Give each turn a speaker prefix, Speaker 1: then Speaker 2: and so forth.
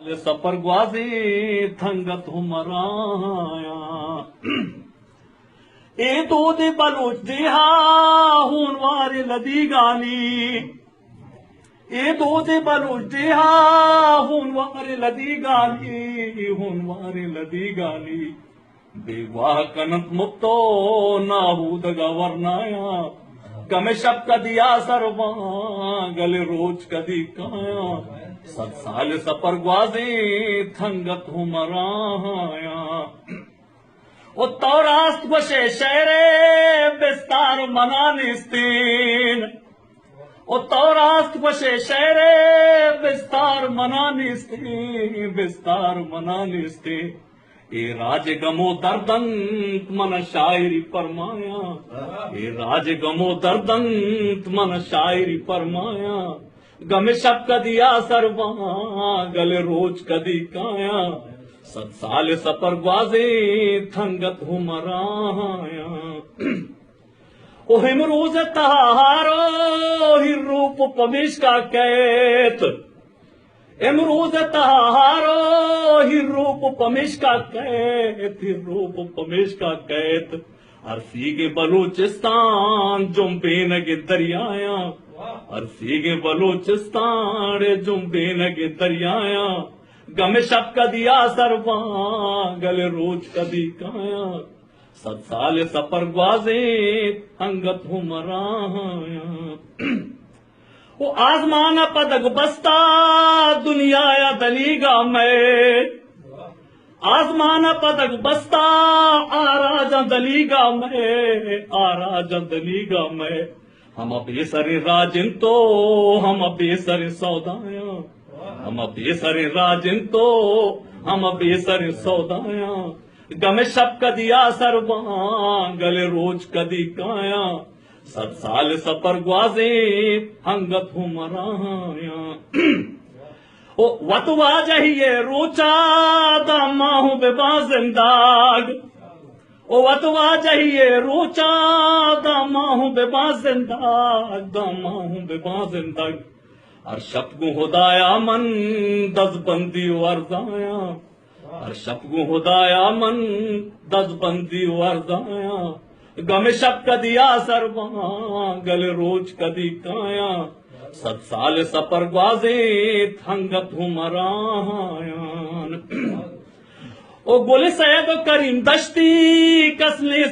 Speaker 1: سفر گوازی تھنگت ہمرایا اے دود بلوچ دیہا ہونوار لدی گانی اے دود بلوچ دیہا ہونوار لدی گانی ہونوار لدی گانی بے واہ کنت مکتو ناہود گورنایا گم شب کدیا سروان گل روچ کدی کایا 7 سال سفر گوازی تھنگت ہمرایا او توراست گوشے شہر بستار منانستین او توراست گوشے شہر بستار منانستین اے راج گمو دردنت من شاعری فرمایا اے راج گمو دردنت من شاعری فرمایا گم شب کدیا سروان گل روچ کدی کایا 7 سال سفر گوازی تھنگت ہمرایا او ہمروز تہارو ہی روپ پمیش کا کیت امروز تہارو ہی روپ پمیش کا کیت ہی روپ پمیش کا کیت عرصی کے بلوچستان جنبین کے دریایا عرصی کے بلوچستان جنبین کے دریایا گم شب کدیا سروان گل روچ کدی کایا 7 سال سفر گوازی تھنگت ہمرایا وہ آزمان پدگ بستا دنیا یا دلیگا میں آزمان پدگ بستا آراجا دلیگا میں ہم بے سر راجن تو ہم بے سر سودایا ہم بے سر راجن تو ہم بے سر سودایا گم شب کدیا سروان گل روچ کدی کایا 7 سال سفر گوازی ہنگت ہمرایا وطوا جہیے روچا داماہوں بے بازنداگ او وطوا جہیے روچا داماہوں بے بازنداگ ہر شب کو ہدایا من دز بندی ورزایا ہر شب کو ہدایا من دز بندی ورزایا گم شب کدیا سروان گل روچ کدی کایا 7 سال سفر گوازی تھنگت ہمرایا او گل سید کریم دشتی کسلی